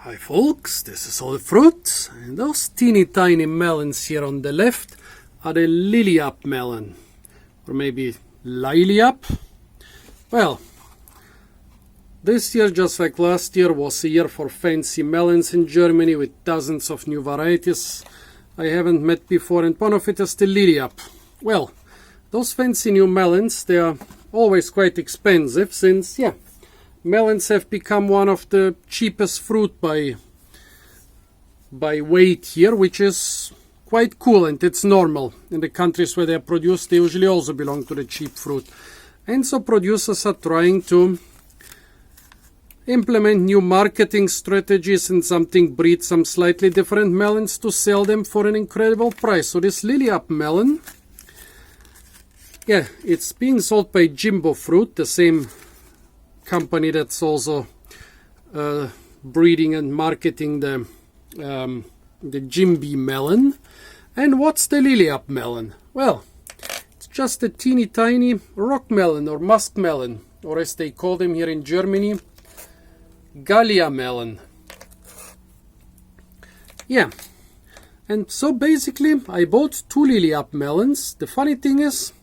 Hi folks, this is all the fruits, and those teeny tiny melons here on the left are the Liliup melon, or maybe Liliup. Well, this year, just like last year, was a year for fancy melons in Germany with dozens of new varieties I haven't met before, and one of it is the Liliup. Well, those fancy new melons, they are always quite expensive since, melons have become one of the cheapest fruit by weight here, which is quite cool, and it's normal. In the countries where they are produced, they usually also belong to the cheap fruit. And so producers are trying to implement new marketing strategies and breed some slightly different melons to sell them for an incredible price. So this Liliup melon, it's being sold by Jimbo Fruit, the same company that's also breeding and marketing the Jimby melon. And what's the Liliup melon? Well, it's just a teeny tiny rock melon or musk melon, or as they call them here in Germany, Gallia melon. And so basically I bought two Liliup melons. The funny thing is,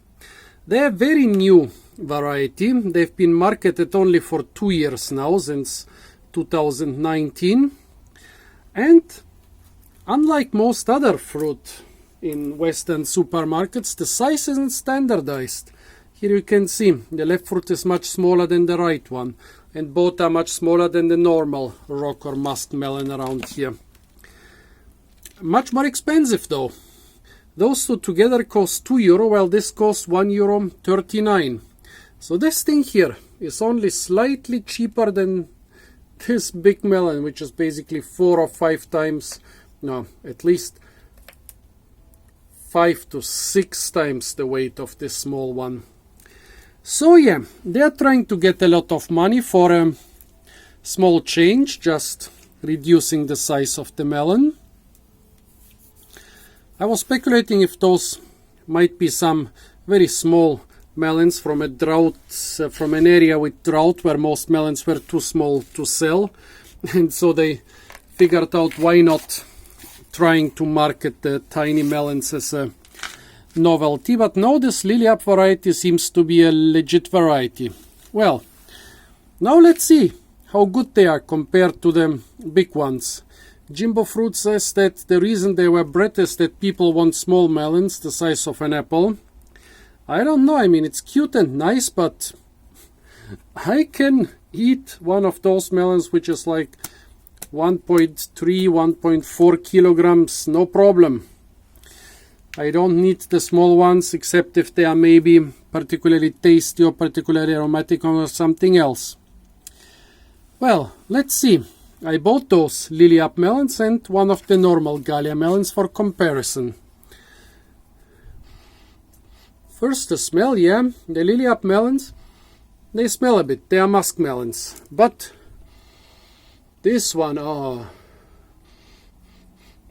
they're very new variety. They've been marketed only for 2 years now, since 2019. And unlike most other fruit in Western supermarkets, the size isn't standardized. Here you can see the left fruit is much smaller than the right one, and both are much smaller than the normal rock or musk melon around here. Much more expensive though. Those two together cost €2, while this costs €1.39. So this thing here is only slightly cheaper than this big melon, which is basically 4 or 5 times, no, at least 5 to 6 times the weight of this small one. So they are trying to get a lot of money for a small change, just reducing the size of the melon. I was speculating if those might be some very small melons from a drought, from an area with drought where most melons were too small to sell, and so they figured out why not trying to market the tiny melons as a novelty. But now this Liliup variety seems to be a legit variety. Well, now let's see how good they are compared to the big ones. Jimbo Fruit says that the reason they were bred is that people want small melons the size of an apple. I don't know, I mean, it's cute and nice, but I can eat one of those melons which is like 1.3, 1.4 kilograms, no problem. I don't need the small ones, except if they are maybe particularly tasty or particularly aromatic or something else. Well, let's see. I bought those Liliup melons and one of the normal Gallia melons for comparison. First the smell, the Liliup melons, they smell a bit, they are musk melons. But this one,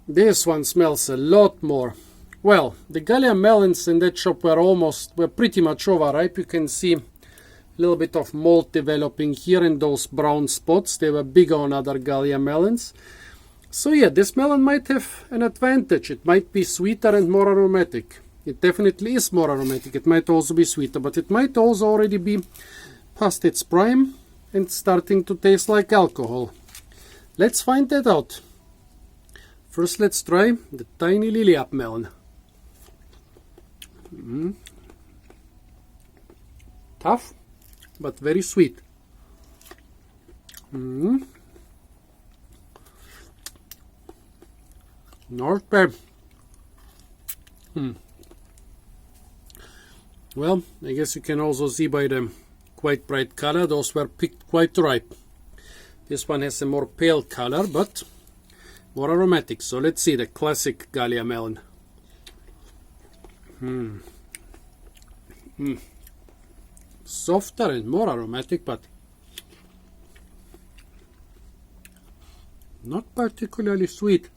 this one smells a lot more. Well, the Gallia melons in that shop were pretty much overripe. You can see a little bit of mold developing here in those brown spots. They were bigger on other Gallia melons. So this melon might have an advantage. It might be sweeter and more aromatic. It definitely is more aromatic. It might also be sweeter, but it might also already be past its prime and starting to taste like alcohol. Let's find that out. First, let's try the tiny Liliup melon. Tough, but very sweet. Not bad. Well, I guess you can also see by the quite bright color, those were picked quite ripe. This one has a more pale color, but more aromatic. So let's see the classic Gallia melon. Softer and more aromatic, but not particularly sweet.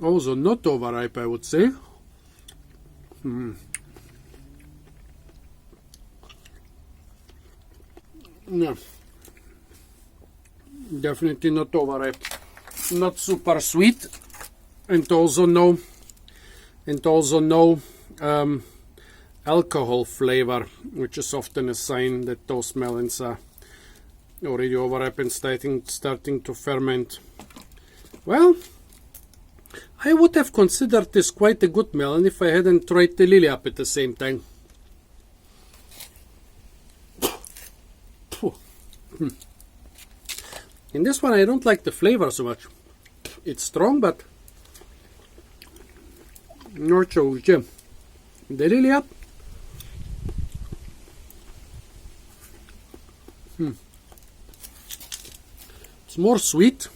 Also not overripe, I would say. Yeah. Definitely not overripe. Not super sweet, and also no alcohol flavor, which is often a sign that those melons are already overripe and starting to ferment. Well, I would have considered this quite a good melon if I hadn't tried the Liliup at the same time. In this one, I don't like the flavor so much. It's strong, but not so good. The Liliup, it's more sweet,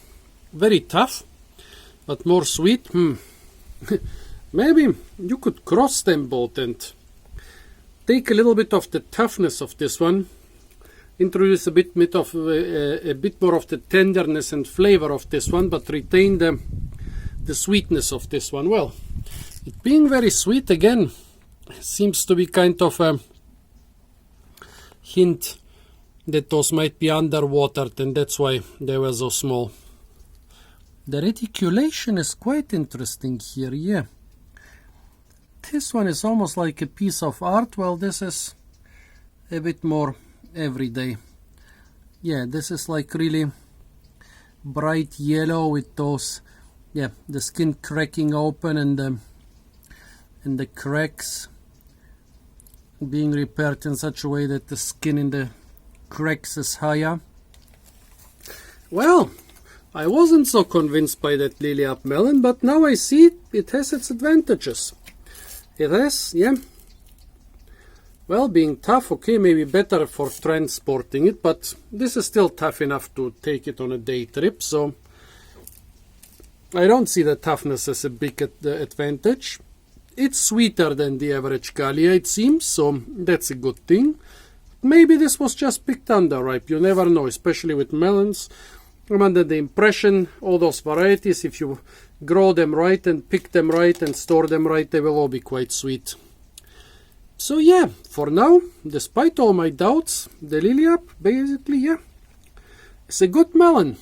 very tough, but more sweet. Maybe you could cross them both and take a little bit of the toughness of this one, introduce a bit more of the tenderness and flavor of this one, but retain the sweetness of this one. Well, it being very sweet again seems to be kind of a hint that those might be underwatered, and that's why they were so small. The reticulation is quite interesting here, yeah. This one is almost like a piece of art, while this is a bit more everyday. Yeah, this is like really bright yellow with those, yeah, the skin cracking open and the cracks being repaired in such a way that the skin in the cracks is higher. Well, I wasn't so convinced by that Liliup melon, but now I see it has its advantages. It has, yeah. Well, being tough, okay, maybe better for transporting it, but this is still tough enough to take it on a day trip, so I don't see the toughness as a big advantage. It's sweeter than the average Gallia, it seems, so that's a good thing. Maybe this was just picked underripe, you never know, especially with melons. I'm under the impression all those varieties, if you grow them right and pick them right and store them right, they will all be quite sweet. So yeah, for now, despite all my doubts, the Liliup, basically, yeah, it's a good melon.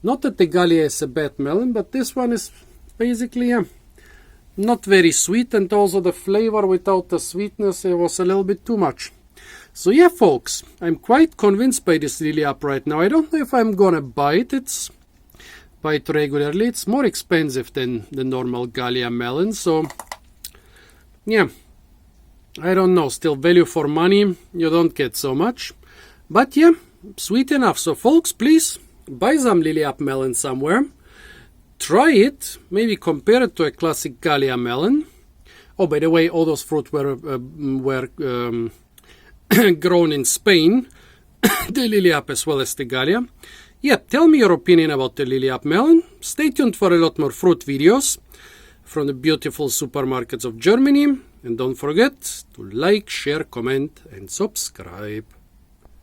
Not that the Gallia is a bad melon, but this one is basically, yeah, not very sweet, and also the flavor without the sweetness, it was a little bit too much. So yeah, folks, I'm quite convinced by this Liliup right now. I don't know if I'm gonna buy it. Buy it regularly. It's more expensive than the normal Gallia melon, so yeah, I don't know. Still, value for money, you don't get so much. But yeah, sweet enough. So folks, please buy some Liliup melon somewhere. Try it. Maybe compare it to a classic Gallia melon. Oh, by the way, all those fruit were grown in Spain. The Liliup as well as the Gallia. Yeah, tell me your opinion about the Liliup melon. Stay tuned for a lot more fruit videos from the beautiful supermarkets of Germany. And don't forget to like, share, comment, and subscribe.